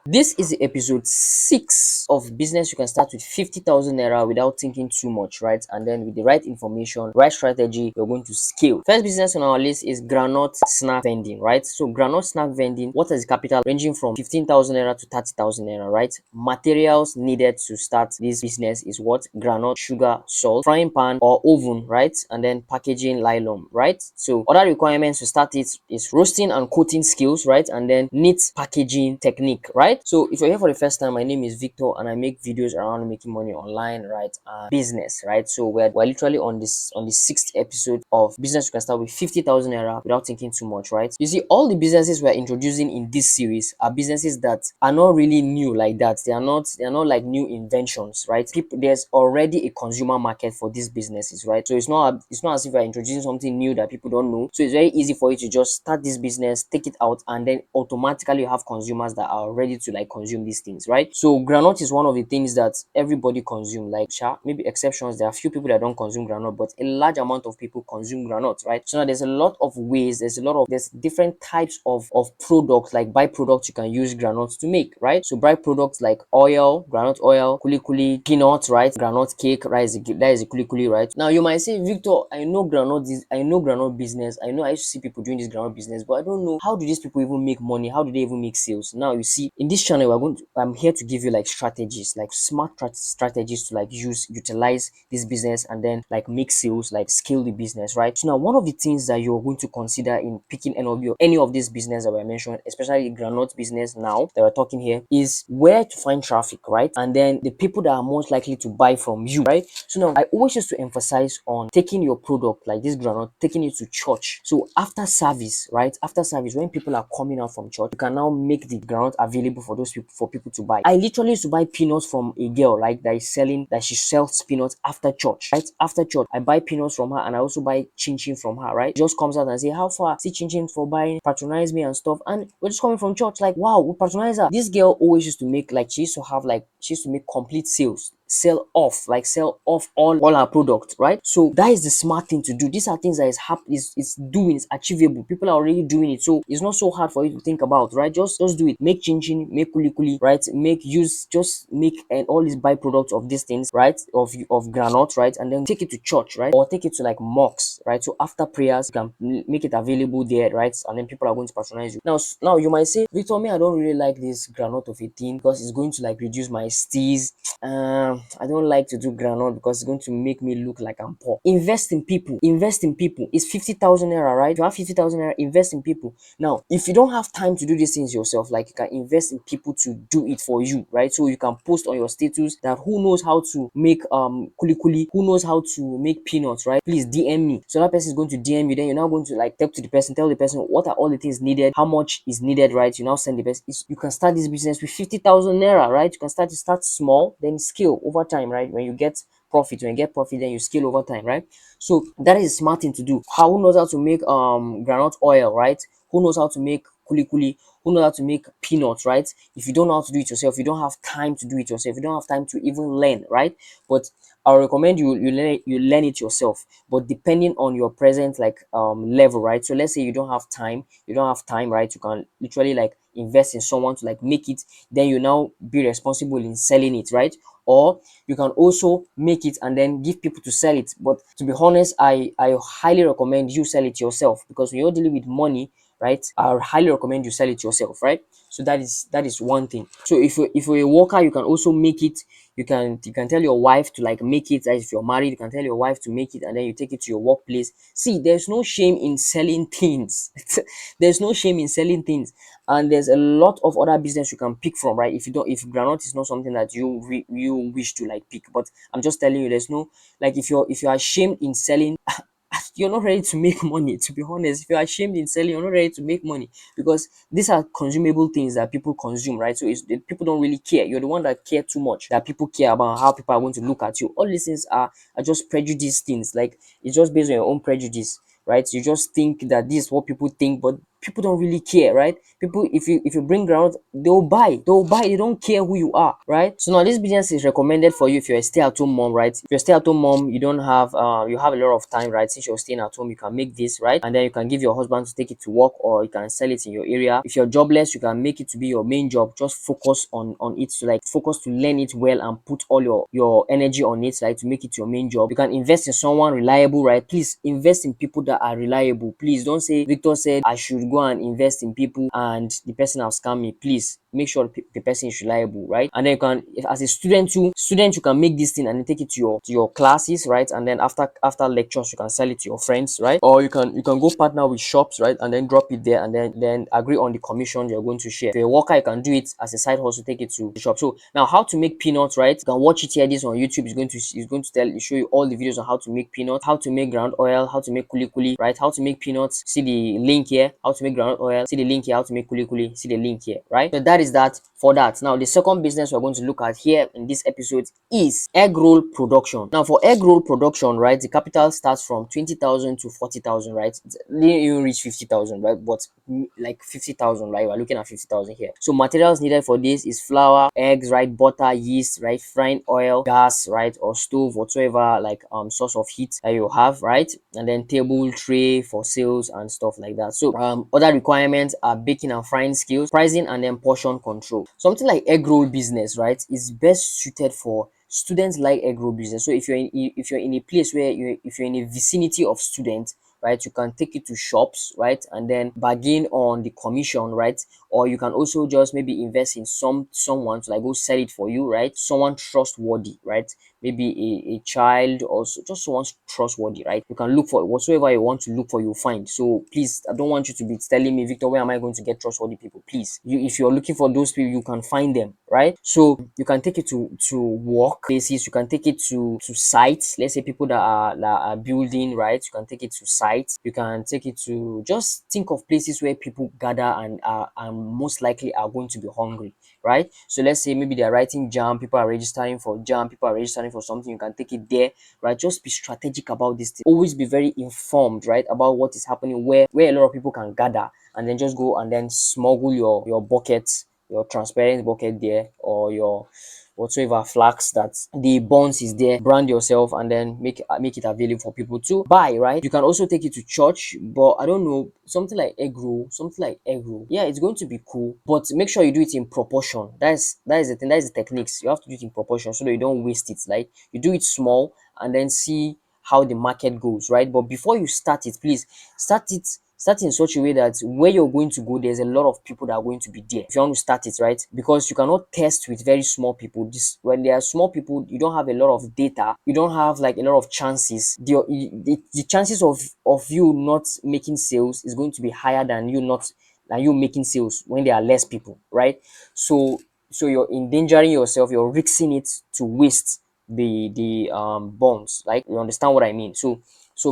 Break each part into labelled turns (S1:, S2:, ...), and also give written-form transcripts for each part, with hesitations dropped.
S1: This is episode 6 of business you can start with 50,000 naira without thinking too much, right? And then with the right information, right strategy, you're going to scale. First business on our list is groundnut snack vending, right? So groundnut snack vending, what is the capital ranging from 15,000 naira to 30,000 naira, right? Materials needed to start this business is what? Groundnut, sugar, salt, frying pan or oven, right? And then packaging nylon, right? So other requirements to start it is roasting and coating skills, right? And then neat packaging technique, right? So if you're here for the first time, my name is Victor and I make videos around making money online, right? And business, right? So we're literally on the sixth episode of business you can start with 50,000 naira without thinking too much, right? You see, all the businesses we're introducing in this series are businesses that are not really new like that. They are not like new inventions, right? People, there's already a consumer market for these businesses, right? So it's not as if you're introducing something new that people don't know. So it's very easy for you to just start this business, take it out, and then automatically you have consumers that are ready to like consume these things, right? So granite is one of the things that everybody consume. Like maybe exceptions, there are few people that don't consume granite, but a large amount of people consume granite, right? So now there's a lot of ways, there's different types of products, like byproducts you can use granite to make, right? So byproducts like oil, granite oil, kuli kuli, peanut, right? Granite cake, right? That is a kuli kuli, right? Now you might say, Victor, I know granite business. I know I used to see people doing this granite business, but I don't know, how do these people even make money? How do they even make sales? Now you see, in this channel, I'm here to give you like strategies, like smart strategies to like utilize this business and then like make sales, like scale the business, right? So now one of the things that you're going to consider in picking any of these business that were mentioned, especially the granite business now that we're talking here, is where to find traffic, right? And then the people that are most likely to buy from you, right? So now I always used to emphasize on taking your product like this granite, taking it to church. So after service, right? After service, when people are coming out from church, you can now make the granite available for those people, for people to buy. I literally used to buy peanuts from a girl like that she sells peanuts after church, right? After church, I buy peanuts from her and I also buy chin chin from her, right? She just comes out and say, how far? See chin chin for buying, patronize me and stuff. And we're just coming from church, like wow, we patronize her. This girl always used to make like she used to make complete sales, sell off all our product, right? So that is the smart thing to do. These are things that is doing, it's achievable. People are already doing it, so it's not so hard for you to think about, right? Just do it. Make chin chin, make kuli kuli, right? Just make and all these byproducts of these things, right? Of granite, right? And then take it to church, right? Or take it to like mosques, right? So after prayers, you can make it available there, right? And then people are going to patronize you. Now you might say, Victor, me, I don't really like this granite of a thing because it's going to like reduce my steez. I don't like to do granite because it's going to make me look like I'm poor. Invest in people. Invest in people. It's 50,000 naira, right? If you have 50,000 naira, invest in people. Now, if you don't have time to do these things yourself, like you can invest in people to do it for you, right? So you can post on your status that who knows how to make kuli kuli, who knows how to make peanuts, right? Please DM me. So that person is going to DM you. Then you're now going to like talk to the person, tell the person what are all the things needed, how much is needed, right? You now send the person. You can start this business with 50,000 naira, right? You can start small, then scale over time, right? When you get profit, then you scale over time, right? So that is a smart thing to do. Who knows how to make granite oil, right? Who knows how to make kuli kuli? Who knows how to make peanuts, right? If you don't know how to do it yourself, you don't have time to do it yourself, you don't have time to even learn, right? But I recommend you learn it yourself, but depending on your present like level, right? So let's say you don't have time, right? You can literally like invest in someone to like make it, then you now be responsible in selling it, right? Or you can also make it and then give people to sell it. But to be honest, I highly recommend you sell it yourself, because when you're dealing with money, right, I highly recommend you sell it yourself, right? So that is one thing. So if you're a worker, you can also make it. You can tell your wife to like make it. If you're married, you can tell your wife to make it and then you take it to your workplace. See, there's no shame in selling things. There's no shame in selling things. And there's a lot of other business you can pick from, right? If granite is not something that you wish to like pick, but I'm just telling you, there's no, like, if you're ashamed in selling, you're not ready to make money. To be honest, if you're ashamed in selling, you're not ready to make money, because these are consumable things that people consume, right? So people don't really care. You're the one that care too much, that people care about how people are going to look at you. All these things are just prejudice things. Like, it's just based on your own prejudice, right? You just think that this is what people think, but people don't really care, right? People, if you bring groundnut, they'll buy, they don't care who you are, right? So now this business is recommended for you if you're a stay-at-home mom, right? If you're a stay-at-home mom, you don't have you have a lot of time, right? Since you're staying at home, you can make this, right? And then you can give your husband to take it to work, or you can sell it in your area. If you're jobless, you can make it to be your main job. Just focus on it, to like focus to learn it well and put all your energy on it, right, to make it your main job. You can invest in someone reliable, right? Please invest in people that are reliable. Please don't say Victor said I should go and invest in people and the person have scammed me. Please make sure the person is reliable, right? And then you can, if as a student too, you can make this thing and then take it to your classes, right? And then after lectures you can sell it to your friends, right? Or you can go partner with shops, right? And then drop it there, and then agree on the commission you're going to share. If you're a worker, you can do it as a side hustle, take it to the shop. So now, how to make peanuts, right? You can watch it here. This on YouTube is going to show you all the videos on how to make peanuts, how to make ground oil, how to make kuli kuli, right? How to make peanuts. See the link here. How to make ground oil. See the link here. How to make kuli kuli. See the link here, right? So that is that for that. Now, the second business we're going to look at here in this episode is egg roll production. Now, for egg roll production, right, the capital starts from 20,000 to 40,000, right? It didn't even reach 50,000, right? But like 50,000, right? We're looking at 50,000 here. So materials needed for this is flour, eggs, right, butter, yeast, right, frying oil, gas, right, or stove, whatsoever like source of heat that you have, right? And then table, tray for sales and stuff like that. So other requirements are baking and frying skills, pricing, and then portion control. Something like egg roll business, right, is best suited for students like egg roll business. So if you're in a place where if you're in a vicinity of students, right, you can take it to shops, right, and then bargain on the commission, right? Or you can also just maybe invest in someone to like go sell it for you, right? Someone trustworthy, right? Maybe a child, or just someone trustworthy, right? You can look for whatsoever you want to look for, you'll find. So please, I don't want you to be telling me, Victor, where am I going to get trustworthy people? Please, if you're looking for those people, you can find them, right? So you can take it to work places, you can take it to sites. Let's say people that are building, right? You can take it to sites. You can take it to, just think of places where people gather and most likely are going to be hungry, right? So let's say maybe they're writing jam, people are registering for jam, people are registering for something. You can take it there, right? Just be strategic about this thing. Always be very informed, right, about what is happening, where a lot of people can gather, and then just go and then smuggle your buckets, your transparent bucket there, or your whatsoever flax that the bonds is there. Brand yourself and then make it available for people to buy, right? You can also take it to church, but I don't know, something like egg roll, yeah, it's going to be cool, but make sure you do it in proportion. That is the thing, that is the techniques. You have to do it in proportion so that you don't waste it. Like, you do it small and then see how the market goes, right? But before you start it, please start in such a way that where you're going to go, there's a lot of people that are going to be there if you want to start it, right? Because you cannot test with very small people. This, when there are small people, you don't have a lot of data, you don't have like a lot of chances. The chances of you not making sales is going to be higher than you making sales when there are less people, right? So you're endangering yourself, you're risking it to waste the bonds. Like, you understand what I mean? So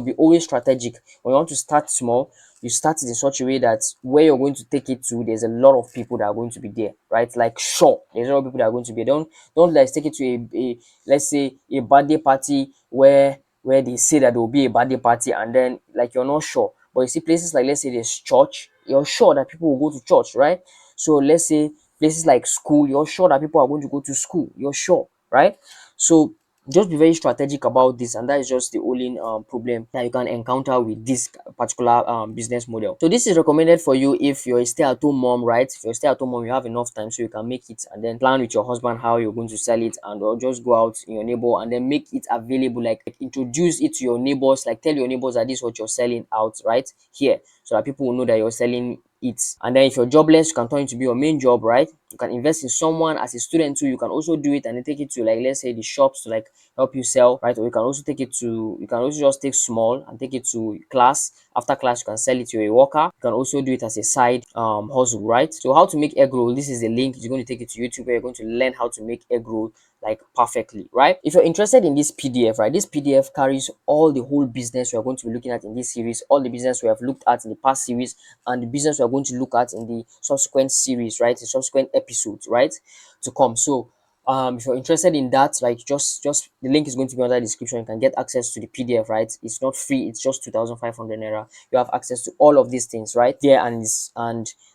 S1: be always strategic. When you want to start small, you start it in such a way that where you're going to take it to, there's a lot of people that are going to be there, right? Like, sure, there's a lot of people that are going to be there. Don't like take it to a let's say a birthday party where they say that there will be a birthday party, and then like you're not sure. But you see places like, let's say there's church, you're sure that people will go to church, right? So let's say places like school, you're sure that people are going to go to school, you're sure, right? So just be very strategic about this, and that is just the only problem that you can encounter with this particular business model. So this is recommended for you if you're a stay-at-home mom, right? If you're a stay-at-home mom, you have enough time, so you can make it and then plan with your husband how you're going to sell it, and or just go out in your neighbor and then make it available, like introduce it to your neighbors, like tell your neighbors that this is what you're selling out right here, so that people will know that you're selling it. And then if you're jobless, you can turn it to be your main job, right? You can invest in someone. As a student too, you can also do it and then take it to, like, let's say the shops to like help you sell, right? Or you can also take it to, you can also just take small and take it to class. After class, you can sell it to a worker. You can also do it as a side hustle, right? So how to make egg roll, this is a link. You're going to take it to YouTube where you're going to learn how to make egg roll like perfectly, right? If you're interested in this PDF, right, this PDF carries all the whole business we are going to be looking at in this series, all the business we have looked at in the past series, and the business we are going to look at in the subsequent series, right, the subsequent episodes, right, to come. So if you're interested in that, like, just the link is going to be under the description. You can get access to the PDF, right? It's not free, it's just 2,500 naira. You have access to all of these things right there, and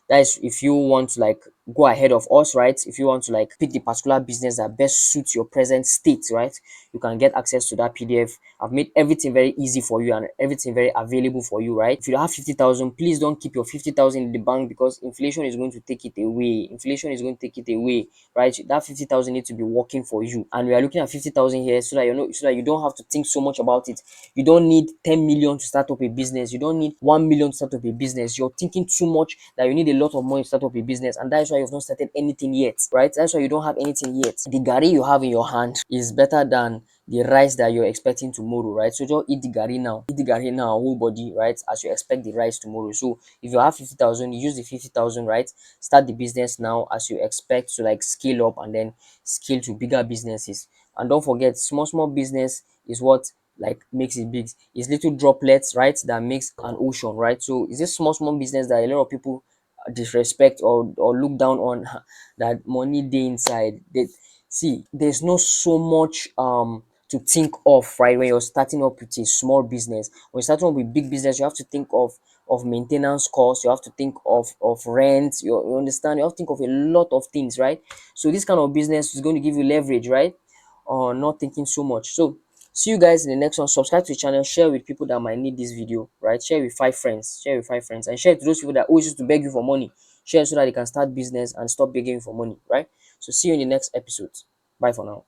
S1: that is if you want to like go ahead of us, right? If you want to like pick the particular business that best suits your present state, right? You can get access to that PDF. I've made everything very easy for you and everything very available for you, right? If you have 50,000, please don't keep your 50,000 in the bank, because inflation is going to take it away. Inflation is going to take it away, right? That 50,000 needs to be working for you, and we are looking at 50,000 here so that so that you don't have to think so much about it. You don't need 10 million to start up a business. You don't need 1 million to start up a business. You're thinking too much that you need a lot of money to start up a business, and that's why you've not started anything yet, right? That's why you don't have anything yet. The gari you have in your hand is better than the rice that you're expecting tomorrow, right? So just eat the gari now. Eat the gari now, whole body, right? As you expect the rice tomorrow. So if you have 50,000, use the 50,000, right? Start the business now as you expect to like scale up and then scale to bigger businesses. And don't forget, small business is what like makes it big. It's little droplets, right, that makes an ocean, right? So it's this small business that a lot of people disrespect or look down on, that money day inside. They see there's no so much to think of, right? When you're starting up with a small business, when you're starting up with big business, you have to think of maintenance costs, you have to think of rent, you understand, you have to think of a lot of things, right? So this kind of business is going to give you leverage, right? Or not thinking so much. So see you guys in the next one. Subscribe to the channel, share with people that might need this video, right? Share with 5 friends, share with 5 friends, and share to those people that always used to beg you for money. Share so that they can start business and stop begging you for money, right? So see you in the next episode. Bye for now.